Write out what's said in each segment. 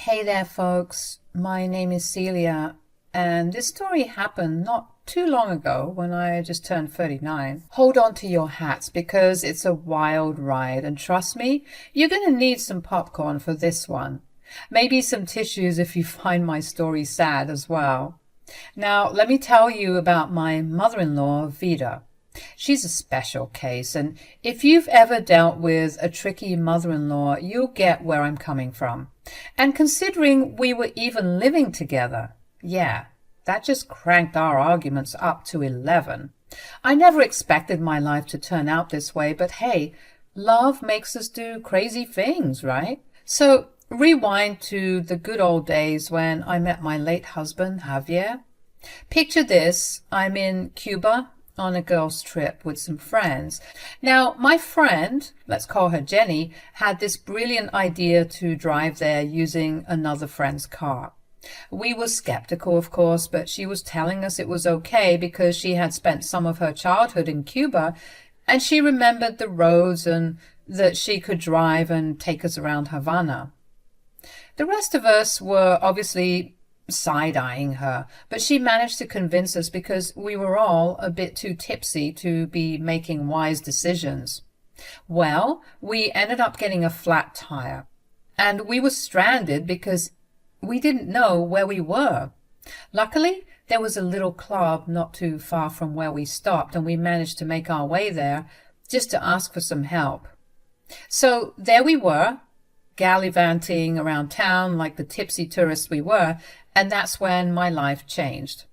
Hey there, folks. My name is Celia, and this story happened not too long ago when I just turned 39. Hold on to your hats because it's a wild ride, and trust me, you're going to need some popcorn for this one. Maybe some tissues if you find my story sad as well. Now, let me tell you about my mother-in-law, Vida. She's a special case, and if you've ever dealt with a tricky mother-in-law, you'll get where I'm coming from. And considering we were even living together, yeah, that just cranked our arguments up to 11. I never expected my life to turn out this way, but hey, love makes us do crazy things, right? So rewind to the good old days when I met my late husband, Javier. Picture this, I'm in Cuba on a girls' trip with some friends. Now, my friend, let's call her Jenny, had this brilliant idea to drive there using another friend's car. We were skeptical, of course, but she was telling us it was okay because she had spent some of her childhood in Cuba and she remembered the roads and that she could drive and take us around Havana. The rest of us were obviously side-eyeing her, but she managed to convince us because we were all a bit too tipsy to be making wise decisions. Well, we ended up getting a flat tire, and we were stranded because we didn't know where we were. Luckily, there was a little club not too far from where we stopped, and we managed to make our way there just to ask for some help. So there we were, gallivanting around town like the tipsy tourists we were, and that's when my life changed.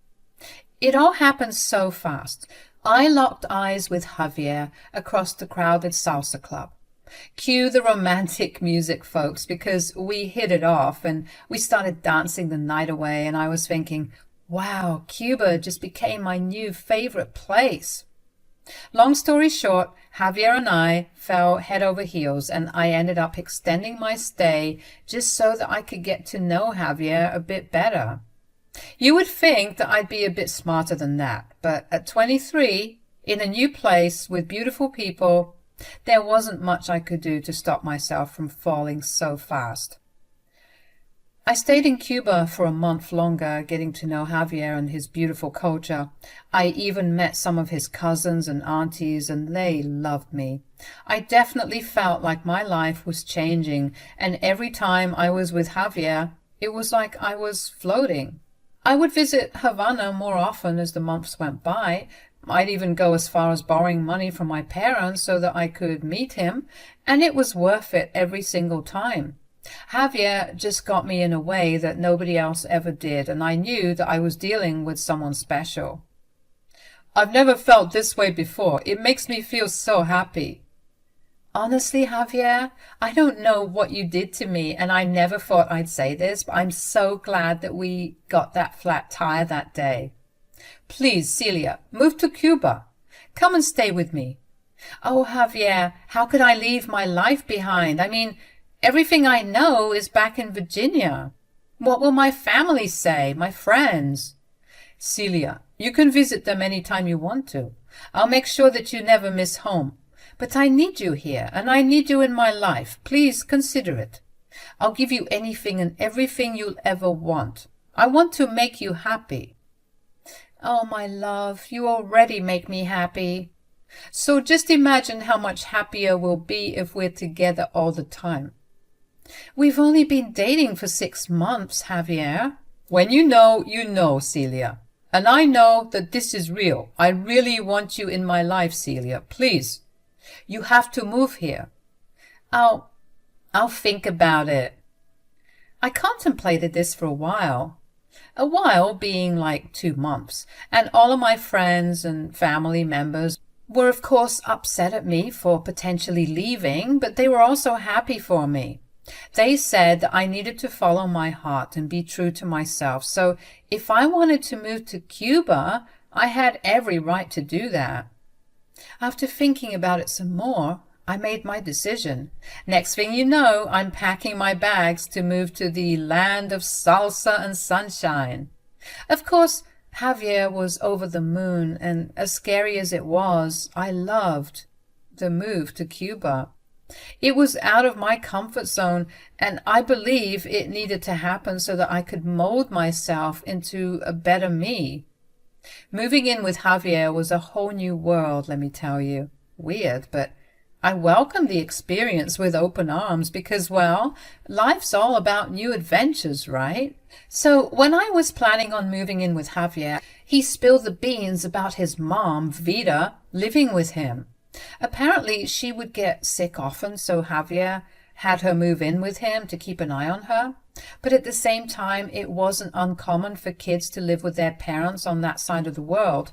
It all happened so fast. I locked eyes with Javier across the crowded salsa club. Cue the romantic music, folks, because we hit it off and we started dancing the night away, and I was thinking, wow, Cuba just became my new favorite place. Long story short, Javier and I fell head over heels, and I ended up extending my stay just so that I could get to know Javier a bit better. You would think that I'd be a bit smarter than that, but at 23, in a new place with beautiful people, there wasn't much I could do to stop myself from falling so fast. I stayed in Cuba for a month longer, getting to know Javier and his beautiful culture. I even met some of his cousins and aunties, and they loved me. I definitely felt like my life was changing, and every time I was with Javier, it was like I was floating. I would visit Havana more often as the months went by. I'd even go as far as borrowing money from my parents so that I could meet him, and it was worth it every single time. Javier just got me in a way that nobody else ever did, and I knew that I was dealing with someone special. I've never felt this way before. It makes me feel so happy. Honestly, Javier, I don't know what you did to me, and I never thought I'd say this, but I'm so glad that we got that flat tire that day. Please, Celia, move to Cuba. Come and stay with me. Oh, Javier, how could I leave my life behind? I mean, everything I know is back in Virginia. What will my family say, my friends? Celia, you can visit them any time you want to. I'll make sure that you never miss home. But I need you here, and I need you in my life. Please consider it. I'll give you anything and everything you'll ever want. I want to make you happy. Oh, my love, you already make me happy. So just imagine how much happier we'll be if we're together all the time. We've only been dating for 6 months, Javier. When you know, Celia. And I know that this is real. I really want you in my life, Celia. Please. You have to move here. I'll think about it. I contemplated this for a while. A while being like 2 months. And all of my friends and family members were of course upset at me for potentially leaving, but they were also happy for me. They said that I needed to follow my heart and be true to myself. So if I wanted to move to Cuba, I had every right to do that. After thinking about it some more, I made my decision. Next thing you know, I'm packing my bags to move to the land of salsa and sunshine. Of course, Javier was over the moon, and as scary as it was, I loved the move to Cuba. It was out of my comfort zone, and I believe it needed to happen so that I could mold myself into a better me. Moving in with Javier was a whole new world, let me tell you. Weird, but I welcomed the experience with open arms because, well, life's all about new adventures, right? So when I was planning on moving in with Javier, he spilled the beans about his mom, Vida, living with him. Apparently, she would get sick often, so Javier had her move in with him to keep an eye on her. But at the same time, it wasn't uncommon for kids to live with their parents on that side of the world.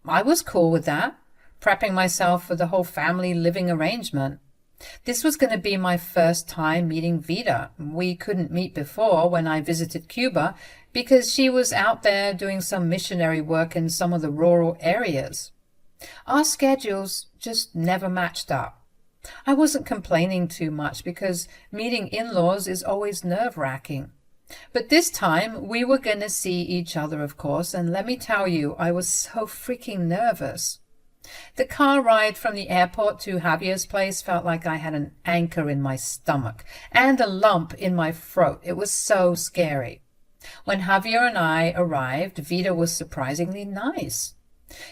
I was cool with that, prepping myself for the whole family living arrangement. This was going to be my first time meeting Vida. We couldn't meet before when I visited Cuba because she was out there doing some missionary work in some of the rural areas. Our schedules just never matched up. I wasn't complaining too much because meeting in-laws is always nerve-wracking. But this time we were going to see each other, of course, and let me tell you, I was so freaking nervous. The car ride from the airport to Javier's place felt like I had an anchor in my stomach and a lump in my throat. It was so scary. When Javier and I arrived, Vida was surprisingly nice.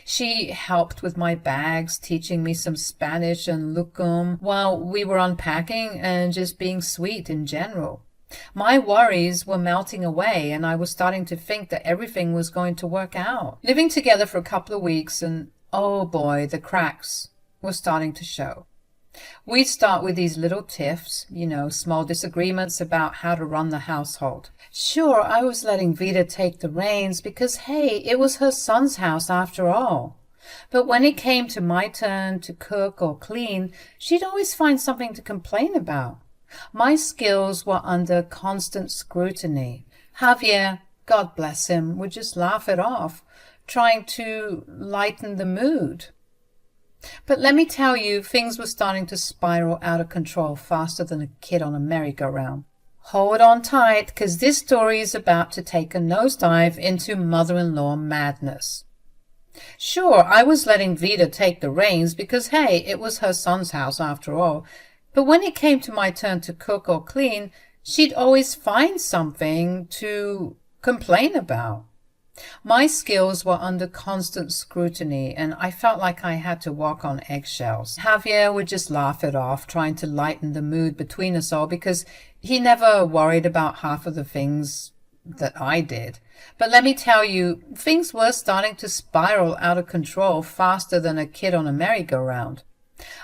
She helped with my bags, teaching me some Spanish and lucum while we were unpacking and just being sweet in general. My worries were melting away, and I was starting to think that everything was going to work out. Living together for a couple of weeks, and oh boy, the cracks were starting to show. We'd start with these little tiffs, small disagreements about how to run the household. Sure, I was letting Vida take the reins because, hey, it was her son's house after all. But when it came to my turn to cook or clean, she'd always find something to complain about. My skills were under constant scrutiny. Javier, God bless him, would just laugh it off, trying to lighten the mood. But let me tell you, things were starting to spiral out of control faster than a kid on a merry-go-round. Hold on tight, because this story is about to take a nosedive into mother-in-law madness. Sure, I was letting Vida take the reins because, hey, it was her son's house after all. But when it came to my turn to cook or clean, she'd always find something to complain about. My skills were under constant scrutiny, and I felt like I had to walk on eggshells. Javier would just laugh it off, trying to lighten the mood between us all, because he never worried about half of the things that I did. But let me tell you, things were starting to spiral out of control faster than a kid on a merry-go-round.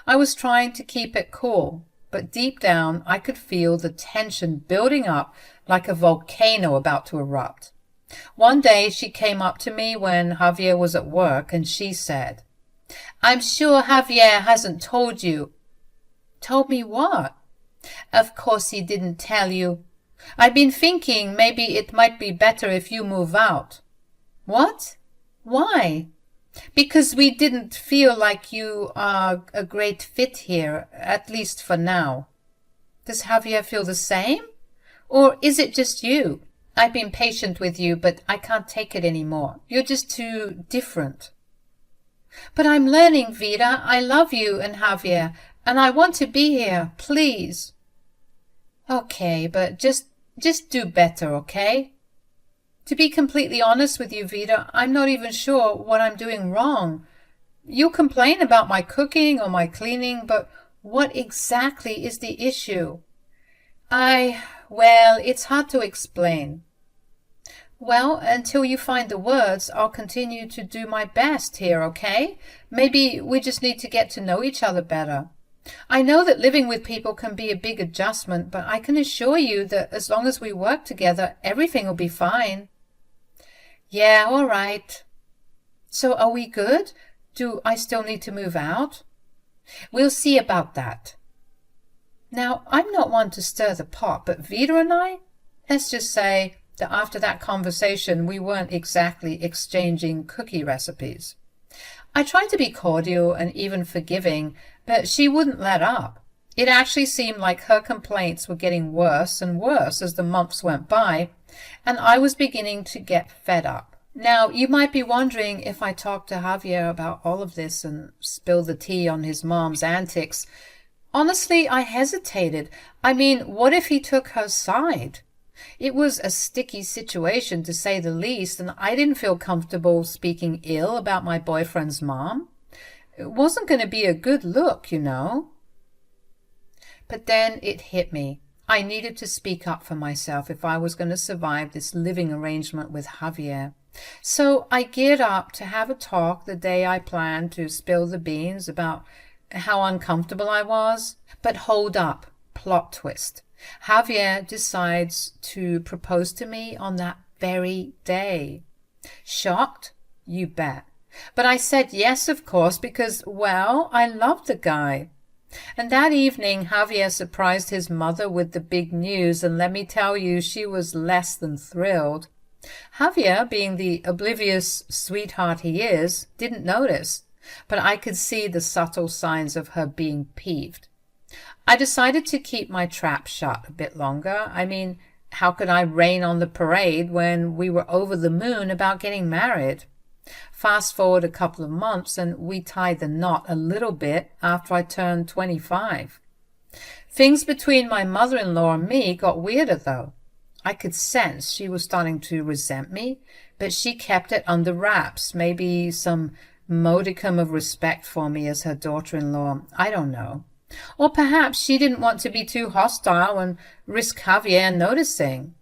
I was trying to keep it cool, but deep down I could feel the tension building up like a volcano about to erupt. One day she came up to me when Javier was at work, and she said, "I'm sure Javier hasn't told you." "Told me what?" "Of course he didn't tell you. I've been thinking maybe it might be better if you move out." "What? Why?" "Because we didn't feel like you are a great fit here, at least for now." "Does Javier feel the same? Or is it just you? I've been patient with you, but I can't take it anymore. You're just too different." "But I'm learning, Vida. I love you and Javier, and I want to be here. Please." "Okay, but just do better, okay?" "To be completely honest with you, Vida, I'm not even sure what I'm doing wrong. You'll complain about my cooking or my cleaning, but what exactly is the issue?" Well, it's hard to explain." "Well, until you find the words, I'll continue to do my best here, okay? Maybe we just need to get to know each other better. I know that living with people can be a big adjustment, but I can assure you that as long as we work together, everything will be fine." "Yeah, all right." "So are we good? Do I still need to move out?" "We'll see about that." Now, I'm not one to stir the pot, but Vida and I, let's just say that after that conversation, we weren't exactly exchanging cookie recipes. I tried to be cordial and even forgiving, but she wouldn't let up. It actually seemed like her complaints were getting worse and worse as the months went by, and I was beginning to get fed up. Now, you might be wondering if I talked to Javier about all of this and spilled the tea on his mom's antics. Honestly, I hesitated. I mean, what if he took her side? It was a sticky situation, to say the least, and I didn't feel comfortable speaking ill about my boyfriend's mom. It wasn't going to be a good look, you know. But then it hit me. I needed to speak up for myself if I was going to survive this living arrangement with Javier. So I geared up to have a talk the day I planned to spill the beans about how uncomfortable I was. But hold up, plot twist. Javier decides to propose to me on that very day. Shocked? You bet. But I said yes, of course, because, well, I loved the guy. And that evening, Javier surprised his mother with the big news, and let me tell you, she was less than thrilled. Javier, being the oblivious sweetheart he is, didn't notice, but I could see the subtle signs of her being peeved. I decided to keep my trap shut a bit longer. I mean, how could I rain on the parade when we were over the moon about getting married? Fast forward a couple of months and we tied the knot a little bit after I turned 25. Things between my mother-in-law and me got weirder though. I could sense she was starting to resent me, but she kept it under wraps, maybe some modicum of respect for me as her daughter-in-law. I don't know. Or perhaps she didn't want to be too hostile and risk Javier noticing.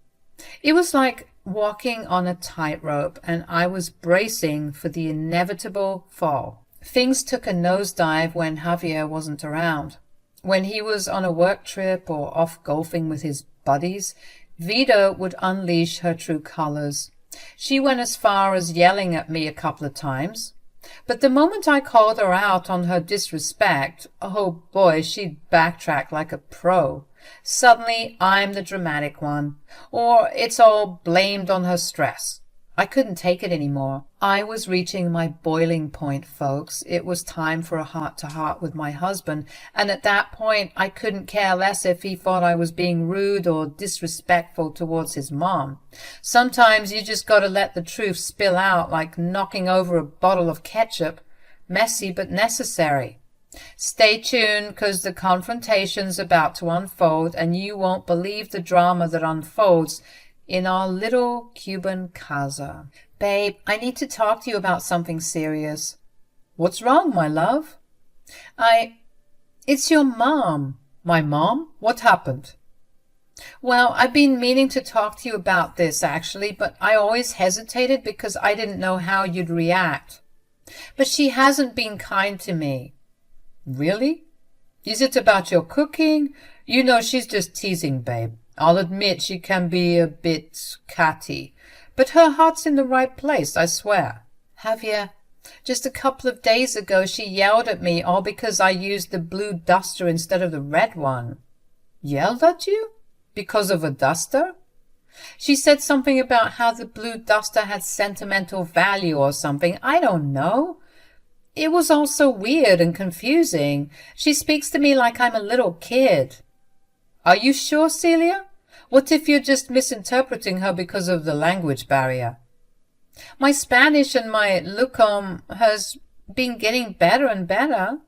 It was like walking on a tightrope, and I was bracing for the inevitable fall. Things took a nosedive when Javier wasn't around. When he was on a work trip or off golfing with his buddies, Vida would unleash her true colors. She went as far as yelling at me a couple of times. But the moment I called her out on her disrespect, oh boy, she'd backtrack like a pro. Suddenly, I'm the dramatic one, or it's all blamed on her stress. I couldn't take it anymore. I was reaching my boiling point, folks. It was time for a heart-to-heart with my husband, and at that point, I couldn't care less if he thought I was being rude or disrespectful towards his mom. Sometimes you just gotta let the truth spill out like knocking over a bottle of ketchup. Messy but necessary. Stay tuned, 'cause the confrontation's about to unfold, and you won't believe the drama that unfolds in our little Cuban casa. Babe, I need to talk to you about something serious. What's wrong, my love? It's your mom. My mom? What happened? Well, I've been meaning to talk to you about this, actually, but I always hesitated because I didn't know how you'd react. But she hasn't been kind to me. Really? Is it about your cooking? You know, she's just teasing, babe. I'll admit she can be a bit catty, but her heart's in the right place, I swear. Javier, just a couple of days ago she yelled at me all because I used the blue duster instead of the red one. Yelled at you? Because of a duster? She said something about how the blue duster had sentimental value or something. I don't know. It was all so weird and confusing. She speaks to me like I'm a little kid. Are you sure, Celia? What if you're just misinterpreting her because of the language barrier? My Spanish and my lucum has been getting better and better.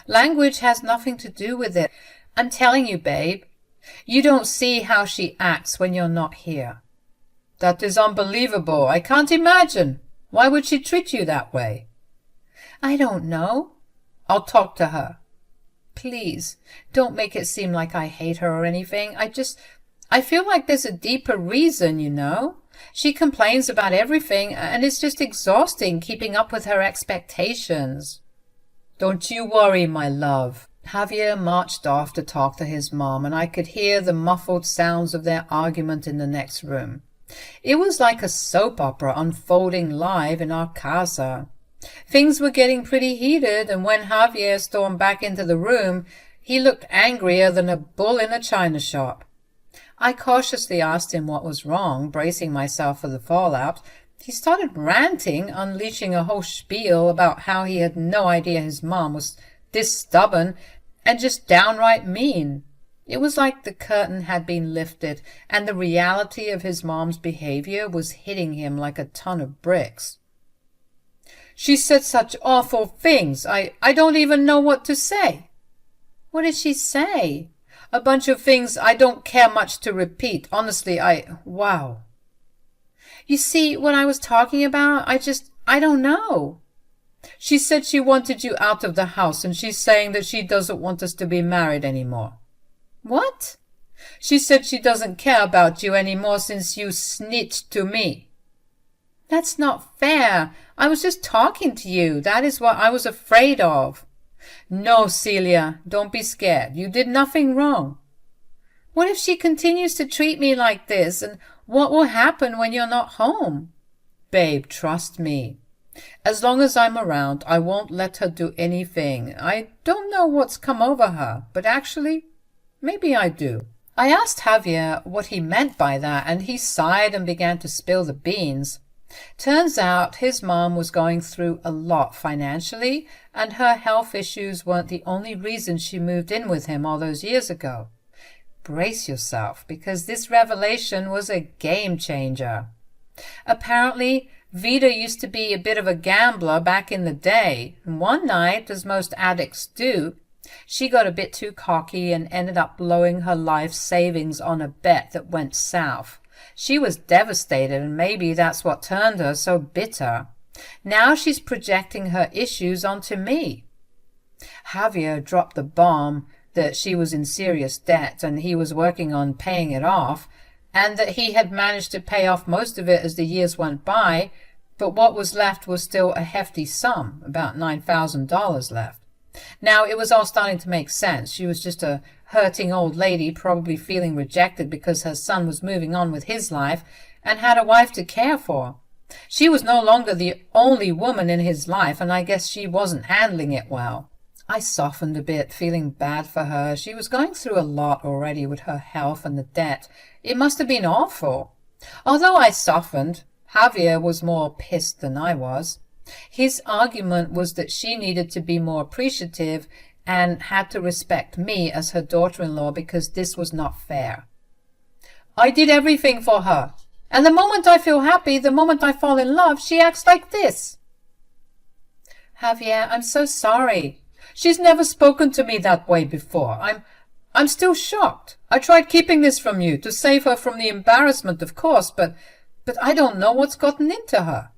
Language has nothing to do with it. I'm telling you, babe, you don't see how she acts when you're not here. That is unbelievable. I can't imagine. Why would she treat you that way? I don't know. I'll talk to her. Please, don't make it seem like I hate her or anything. I feel like there's a deeper reason, you know. She complains about everything, and it's just exhausting keeping up with her expectations. Don't you worry, my love. Javier marched off to talk to his mom, and I could hear the muffled sounds of their argument in the next room. It was like a soap opera unfolding live in our casa. Things were getting pretty heated, and when Javier stormed back into the room, he looked angrier than a bull in a china shop. I cautiously asked him what was wrong, bracing myself for the fallout. He started ranting, unleashing a whole spiel about how he had no idea his mom was this stubborn and just downright mean. It was like the curtain had been lifted, and the reality of his mom's behavior was hitting him like a ton of bricks. She said such awful things. I don't even know what to say. What did she say? A bunch of things I don't care much to repeat. Honestly, wow. You see what I was talking about? I don't know. She said she wanted you out of the house, and she's saying that she doesn't want us to be married anymore. What? She said she doesn't care about you anymore since you snitched to me. That's not fair. I was just talking to you. That is what I was afraid of. No, Celia, don't be scared. You did nothing wrong. What if she continues to treat me like this, and what will happen when you're not home? Babe, trust me. As long as I'm around, I won't let her do anything. I don't know what's come over her, but actually, maybe I do. I asked Javier what he meant by that, and he sighed and began to spill the beans. Turns out his mom was going through a lot financially, and her health issues weren't the only reason she moved in with him all those years ago. Brace yourself, because this revelation was a game changer. Apparently, Vida used to be a bit of a gambler back in the day, and one night, as most addicts do, she got a bit too cocky and ended up blowing her life savings on a bet that went south. She was devastated, and maybe that's what turned her so bitter. Now she's projecting her issues onto me. Javier dropped the bomb that she was in serious debt and he was working on paying it off, and that he had managed to pay off most of it as the years went by, but what was left was still a hefty sum, about $9,000 left. Now it was all starting to make sense. She was just a hurting old lady, probably feeling rejected because her son was moving on with his life and had a wife to care for. She was no longer the only woman in his life, and I guess she wasn't handling it well. I softened a bit, feeling bad for her. She was going through a lot already with her health and the debt. It must have been awful. Although I softened, Javier was more pissed than I was. His argument was that she needed to be more appreciative and had to respect me as her daughter-in-law because this was not fair. I did everything for her, and the moment I feel happy, the moment I fall in love, she acts like this. Javier, I'm so sorry. She's never spoken to me that way before. I'm still shocked. I tried keeping this from you to save her from the embarrassment, of course, but I don't know what's gotten into her.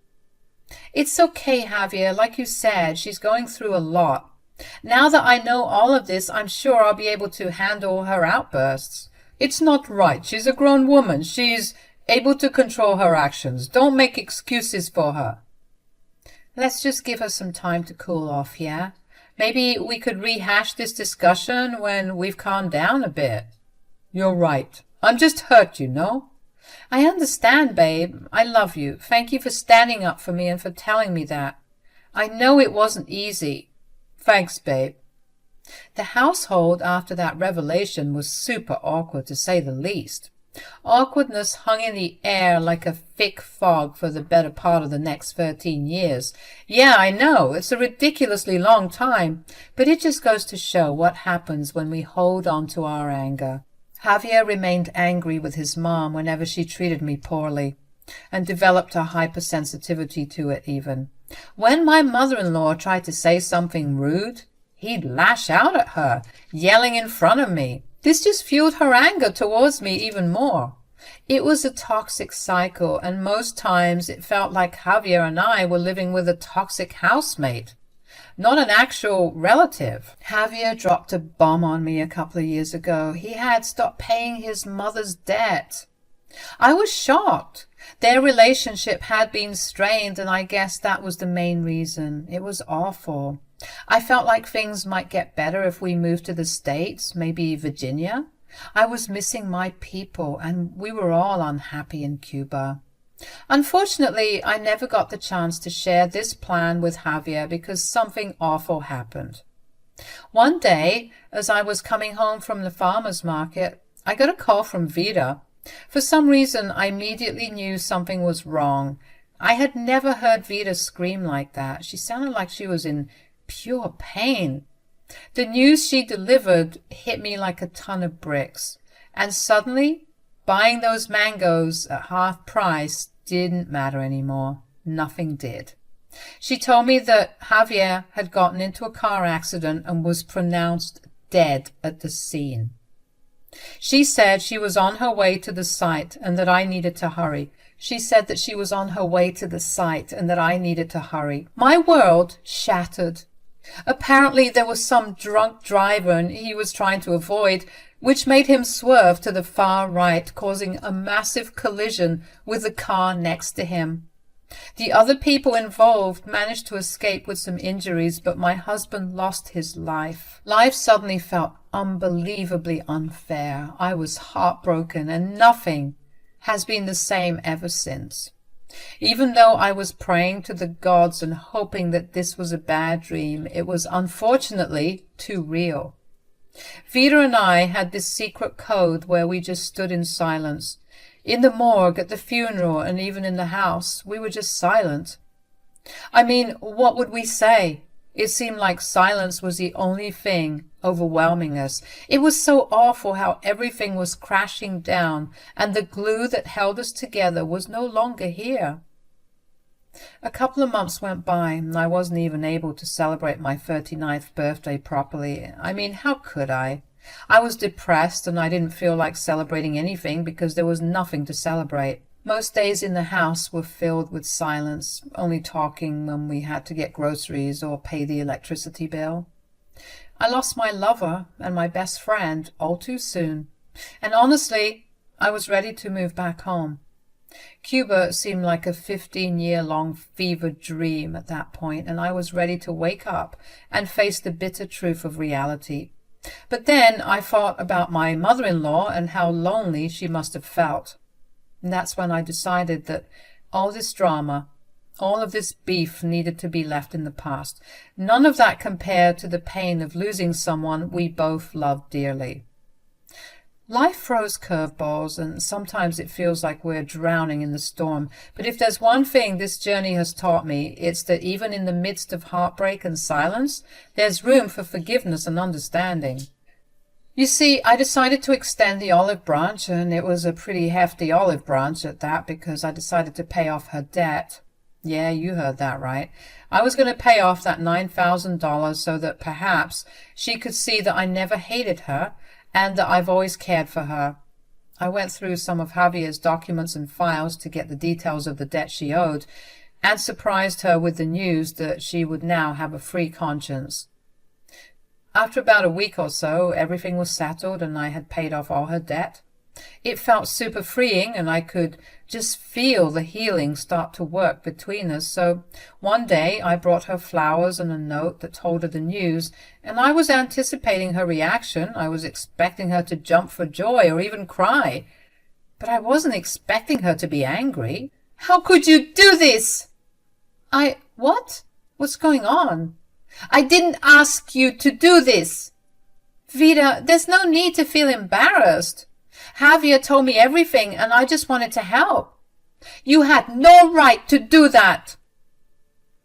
It's okay, Javier. Like you said, she's going through a lot. Now that I know all of this, I'm sure I'll be able to handle her outbursts. It's not right. She's a grown woman. She's able to control her actions. Don't make excuses for her. Let's just give her some time to cool off, yeah? Maybe we could rehash this discussion when we've calmed down a bit. You're right. I'm just hurt, you know. I understand, babe. I love you. Thank you for standing up for me and for telling me that. I know it wasn't easy. Thanks, babe. The household after that revelation was super awkward, to say the least. Awkwardness hung in the air like a thick fog for the better part of the next 13 years. Yeah, I know, it's a ridiculously long time, but it just goes to show what happens when we hold on to our anger. Javier remained angry with his mom whenever she treated me poorly, and developed a hypersensitivity to it even. When my mother-in-law tried to say something rude, he'd lash out at her, yelling in front of me. This just fueled her anger towards me even more. It was a toxic cycle, and most times it felt like Javier and I were living with a toxic housemate, not an actual relative. Javier dropped a bomb on me a couple of years ago. He had stopped paying his mother's debt. I was shocked. Their relationship had been strained, and I guess that was the main reason. It was awful. I felt like things might get better if we moved to the States, maybe Virginia. I was missing my people, and we were all unhappy in Cuba. Unfortunately, I never got the chance to share this plan with Javier because something awful happened. One day, as I was coming home from the farmer's market, I got a call from Vida. For some reason, I immediately knew something was wrong. I had never heard Vida scream like that. She sounded like she was in pure pain. The news she delivered hit me like a ton of bricks, and suddenly buying those mangoes at half price didn't matter anymore. Nothing did. She told me that Javier had gotten into a car accident and was pronounced dead at the scene. She said she was on her way to the site and that I needed to hurry. She said that she was on her way to the site and that I needed to hurry. My world shattered. Apparently there was some drunk driver he was trying to avoid, which made him swerve to the far right, causing a massive collision with the car next to him. The other people involved managed to escape with some injuries, but my husband lost his life. Life suddenly felt unbelievably unfair. I was heartbroken, and nothing has been the same ever since. Even though I was praying to the gods and hoping that this was a bad dream, it was unfortunately too real. Vida and I had this secret code where we just stood in silence. In the morgue, at the funeral, and even in the house, we were just silent. I mean, what would we say? It seemed like silence was the only thing overwhelming us. It was so awful how everything was crashing down, and the glue that held us together was no longer here. A couple of months went by, and I wasn't even able to celebrate my 39th birthday properly. I mean, how could I? I was depressed, and I didn't feel like celebrating anything because there was nothing to celebrate. Most days in the house were filled with silence, only talking when we had to get groceries or pay the electricity bill. I lost my lover and my best friend all too soon, and honestly, I was ready to move back home. Cuba seemed like a 15-year-long fever dream at that point, and I was ready to wake up and face the bitter truth of reality. But then I thought about my mother-in-law and how lonely she must have felt. And that's when I decided that all this drama, all of this beef needed to be left in the past. None of that compared to the pain of losing someone we both loved dearly. Life throws curveballs, and sometimes it feels like we're drowning in the storm. But if there's one thing this journey has taught me, it's that even in the midst of heartbreak and silence, there's room for forgiveness and understanding. You see, I decided to extend the olive branch, and it was a pretty hefty olive branch at that, because I decided to pay off her debt. Yeah, you heard that right. I was going to pay off that $9,000 so that perhaps she could see that I never hated her and that I've always cared for her. I went through some of Javier's documents and files to get the details of the debt she owed, and surprised her with the news that she would now have a free conscience. After about a week or so, everything was settled and I had paid off all her debt. It felt super freeing, and I could just feel the healing start to work between us. So one day I brought her flowers and a note that told her the news, and I was anticipating her reaction. I was expecting her to jump for joy or even cry. But I wasn't expecting her to be angry. "How could you do this?" What? What's going on? "I didn't ask you to do this." "Vida, there's no need to feel embarrassed. Javier told me everything, and I just wanted to help." "You had no right to do that."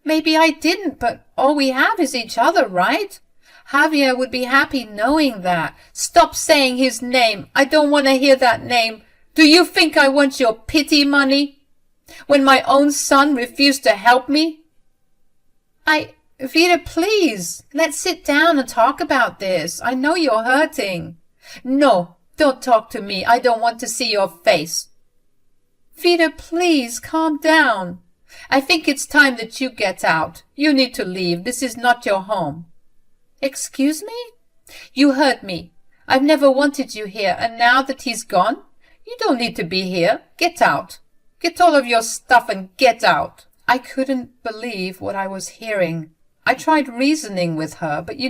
"Maybe I didn't, but all we have is each other, right? Javier would be happy knowing that." "Stop saying his name. I don't want to hear that name. Do you think I want your pity money? When my own son refused to help me?" Vida, please, let's sit down and talk about this. I know you're hurting." "No, don't talk to me. I don't want to see your face." "Vida, please, calm down. I think it's time that you get out. You need to leave. This is not your home." "Excuse me?" "You heard me. I've never wanted you here, and now that he's gone, you don't need to be here. Get out. Get all of your stuff and get out." I couldn't believe what I was hearing. I tried reasoning with her, but you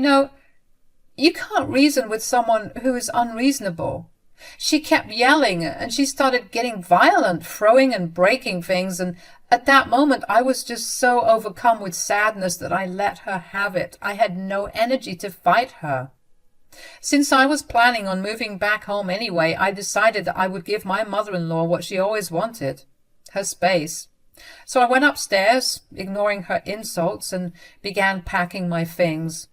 can't reason with someone who is unreasonable. She kept yelling, and she started getting violent, throwing and breaking things, and at that moment I was just so overcome with sadness that I let her have it. I had no energy to fight her. Since I was planning on moving back home anyway, I decided that I would give my mother-in-law what she always wanted, her space. So I went upstairs, ignoring her insults, and began packing my things.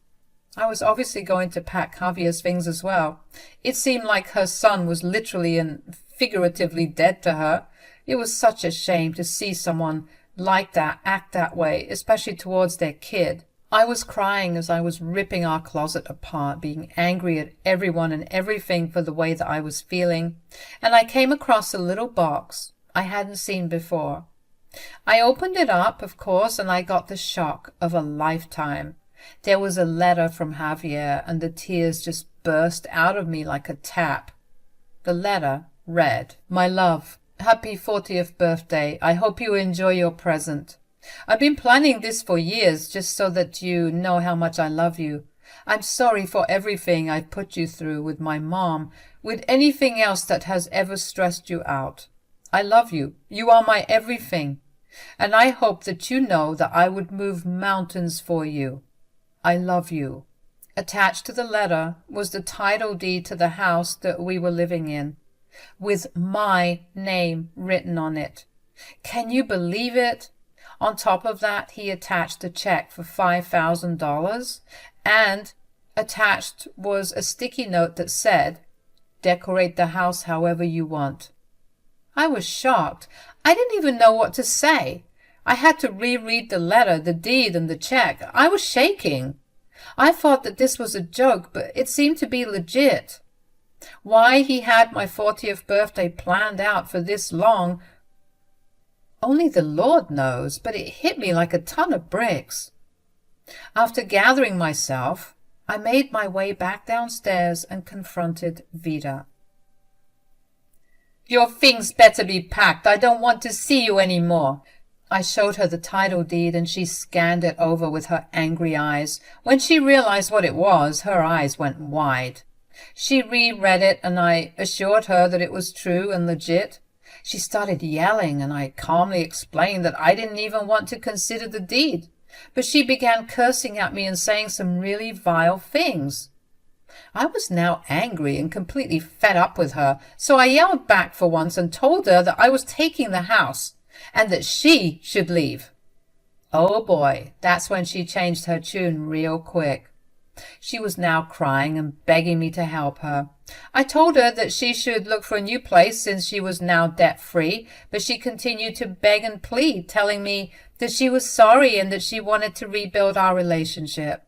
I was obviously going to pack Javier's things as well. It seemed like her son was literally and figuratively dead to her. It was such a shame to see someone like that act that way, especially towards their kid. I was crying as I was ripping our closet apart, being angry at everyone and everything for the way that I was feeling, and I came across a little box I hadn't seen before. I opened it up, of course, and I got the shock of a lifetime. There was a letter from Javier, and the tears just burst out of me like a tap. The letter read, "My love, happy 40th birthday. I hope you enjoy your present. I've been planning this for years just so that you know how much I love you. I'm sorry for everything I've put you through with my mom, with anything else that has ever stressed you out. I love you. You are my everything. And I hope that you know that I would move mountains for you. I love you." Attached to the letter was the title deed to the house that we were living in, with my name written on it. Can you believe it? On top of that, he attached a check for $5,000, and attached was a sticky note that said, "Decorate the house however you want." I was shocked. I didn't even know what to say. I had to reread the letter, the deed, and the check. I was shaking. I thought that this was a joke, but it seemed to be legit. Why he had my 40th birthday planned out for this long, only the Lord knows, but it hit me like a ton of bricks. After gathering myself, I made my way back downstairs and confronted Vida. "Your things better be packed. I don't want to see you any more." I showed her the title deed, and she scanned it over with her angry eyes. When she realized what it was, her eyes went wide. She reread it, and I assured her that it was true and legit. She started yelling, and I calmly explained that I didn't even want to consider the deed. But she began cursing at me and saying some really vile things. I was now angry and completely fed up with her, so I yelled back for once and told her that I was taking the house and that she should leave. Oh boy, that's when she changed her tune real quick. She was now crying and begging me to help her. I told her that she should look for a new place since she was now debt-free, but she continued to beg and plead, telling me that she was sorry and that she wanted to rebuild our relationship.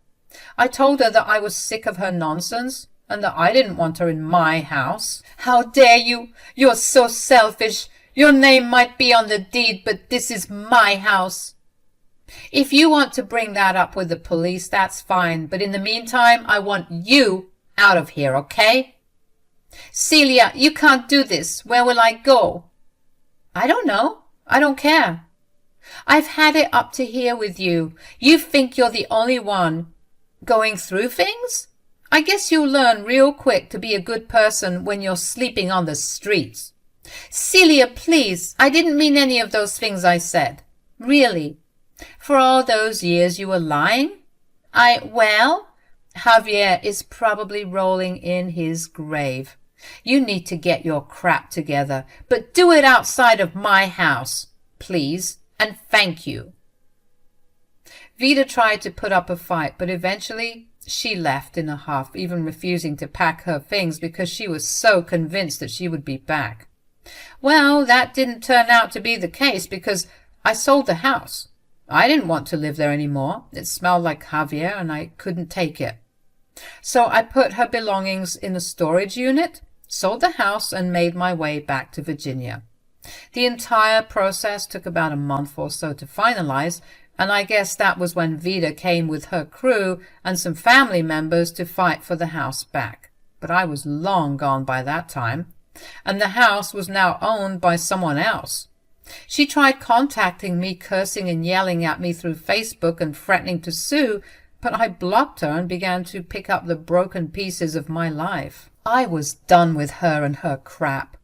I told her that I was sick of her nonsense and that I didn't want her in my house. "How dare you? You're so selfish. Your name might be on the deed, but this is my house. If you want to bring that up with the police, that's fine, but in the meantime, I want you out of here, okay? Celia, you can't do this. Where will I go?" "I don't know. I don't care. I've had it up to here with you. You think you're the only one going through things? I guess you'll learn real quick to be a good person when you're sleeping on the streets." "Celia, please. I didn't mean any of those things I said. Really. For all those years you were lying? Well, Javier is probably rolling in his grave. You need to get your crap together, but do it outside of my house, please, and thank you." Vida tried to put up a fight, but eventually she left in a huff, even refusing to pack her things because she was so convinced that she would be back. Well, that didn't turn out to be the case because I sold the house. I didn't want to live there anymore. It smelled like Javier and I couldn't take it. So I put her belongings in a storage unit, sold the house, and made my way back to Virginia. The entire process took about a month or so to finalize, and I guess that was when Vida came with her crew and some family members to fight for the house back. But I was long gone by that time, and the house was now owned by someone else. She tried contacting me, cursing and yelling at me through Facebook and threatening to sue, but I blocked her and began to pick up the broken pieces of my life. I was done with her and her crap.